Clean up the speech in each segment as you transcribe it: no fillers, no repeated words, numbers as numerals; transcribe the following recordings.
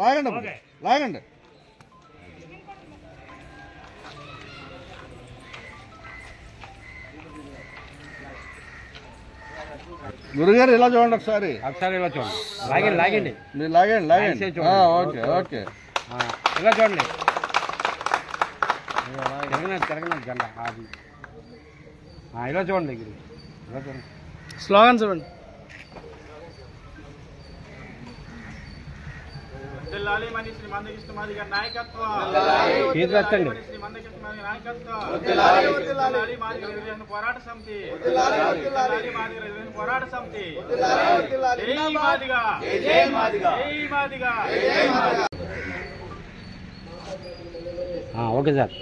లాగండి లాగండి. గురుగారు ఇలా చూడండి ఒకసారి. ఇలా చూడండి. లాగండి లాగండి మీరు లాగండి లాగండి. ఓకే ఓకే ఇలా చూడండి. తిరగన జెండా అది ఇలా చూడండి. ఇలా చూడండి. స్లోగన్ చూడండి. పోరాట సమితి ఓకే సార్.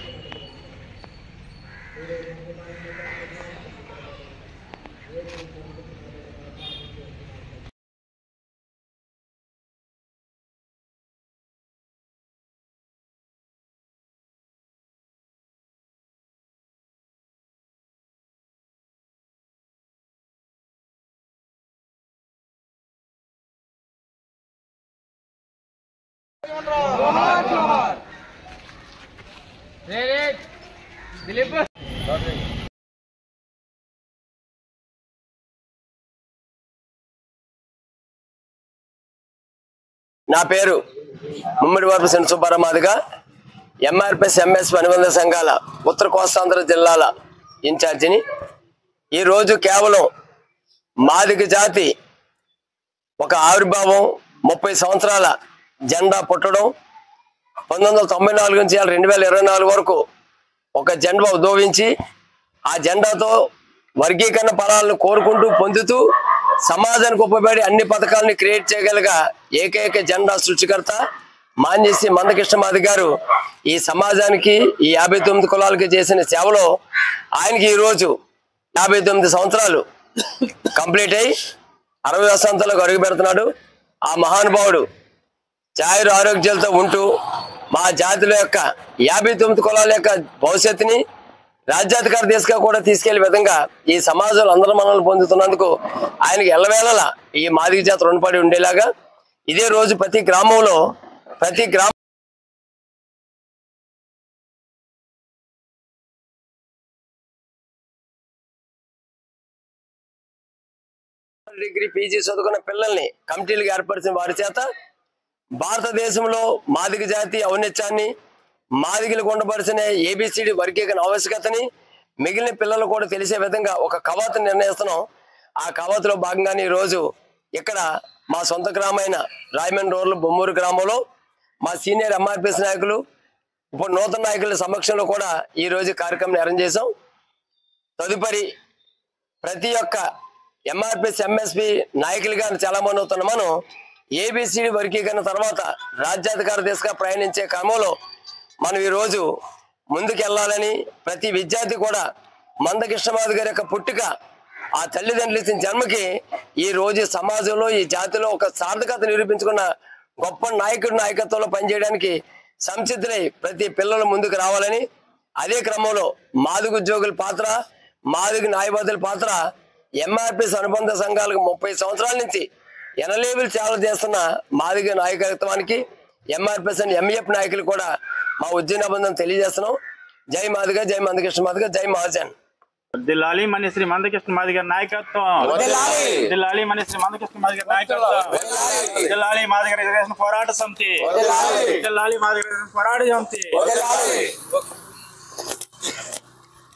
నా పేరు ముమ్మిడివరపు శని సుబ్బారామాదిగా, ఎంఆర్పిఎస్ ఎంఎస్ అనుబంధ సంఘాల ఉత్తర కోస్తాంధ్ర జిల్లాల ఇన్ఛార్జిని. ఈరోజు కేవలం మాదిగ జాతి ఒక ఆవిర్భావం, 30 సంవత్సరాల జెండా పుట్టడం, 1994 నుంచి 2024 వరకు ఒక జెండా ఉద్భవించి ఆ జెండాతో వర్గీకరణ ఫలాలను కోరుకుంటూ పొందుతూ సమాజానికి ఉపయోగపడి అన్ని పథకాలను క్రియేట్ చేయగలిగ ఏకైక జెండా సృష్టికర్త మాన్యశ్రీ మందకృష్ణ మాదిగ గారు ఈ సమాజానికి, ఈ 59 కులాలకి చేసిన సేవలో ఆయనకి ఈరోజు 59 సంవత్సరాలు కంప్లీట్ అయ్యి 60 వసంతాలకు అడుగు పెడుతున్నాడు. ఆ మహానుభావుడు ఛాయరు ఆరోగ్యాలతో ఉంటూ మా జాతుల యొక్క 59 కులాల యొక్క భవిష్యత్తుని రాజ్యాధికార దిశగా కూడా తీసుకెళ్లే విధంగా ఈ సమాజంలో అందరూ మనల్ని పొందుతున్నందుకు ఆయనకి ఎల్లవేళలా ఈ మాదిగ జాతి రుణపడి ఉండేలాగా ఇదే రోజు ప్రతి గ్రామంలో డిగ్రీ పీజీ చదువుకున్న పిల్లల్ని కమిటీలకు ఏర్పరిచిన వారి చేత భారతదేశంలో మాదిగ జాతి ఔన్నత్యాన్ని, మాదిగలకు ఉండబడిన ఏబిసిడి వర్గీకరణ ఆవశ్యకతని మిగిలిన పిల్లలు కూడా తెలిసే విధంగా ఒక కవాతును నిర్ణయిస్తున్నాం. ఆ కవాతులో భాగంగానే ఈరోజు ఇక్కడ మా సొంత గ్రామైన రాయమండ్రి రూరల్ బొమ్మూరు గ్రామంలో మా సీనియర్ ఎంఆర్పిఎస్ నాయకులు, ఇప్పుడు నూతన నాయకుల సమక్షంలో కూడా ఈరోజు కార్యక్రమం అరేంజ్ చేసాం. తదుపరి ప్రతి ఒక్క ఎంఆర్పిఎస్ ఎంఎస్పి నాయకులుగా చాలా మంది అవుతున్న మనం ఏబిసిడి వర్గీకరణ తర్వాత రాజ్యాధికార దిశగా ప్రయాణించే క్రమంలో మనం ఈరోజు ముందుకెళ్లాలని ప్రతి విద్యార్థి కూడా మందకృష్ణ మాదిగ గారి యొక్క పుట్టుక, ఆ తల్లిదండ్రులు ఇచ్చిన జన్మకి ఈ రోజు సమాజంలో, ఈ జాతిలో ఒక సార్థకత నిరూపించుకున్న గొప్ప నాయకుడి నాయకత్వంలో పనిచేయడానికి సంసిద్ధులై ప్రతి పిల్లలు ముందుకు రావాలని, అదే క్రమంలో మాదిగ ఉద్యోగుల పాత్ర, మాదిగ న్యాయవాదుల పాత్ర, ఎంఆర్పిఎస్ అనుబంధ సంఘాలకు 30 సంవత్సరాల నుంచి ఎనలేబుల్ సేవలు చేస్తున్న మాదిగ నాయకత్వానికి ఎంఆర్పిఎస్ అండ్ ఎంఈఎఫ్ నాయకులు కూడా మా ఉద్యమబంధం తెలియజేస్తున్నాం. జై మాదిగ, జై మందకృష్ణ మాదిగ, జై మహాజన్. జిల్లాలి మణిశ్రీ మందకృష్ణ మాదిగ నాయకత్వం, జిల్లాలి మణిశ్రీ మందకృష్ణ మాదిగ నాయకత్వం, జిల్లాలి మాదిగ రిజర్వేషన్ పోరాట సమితి, జిల్లాలి మాదిగ పోరాట సమితి.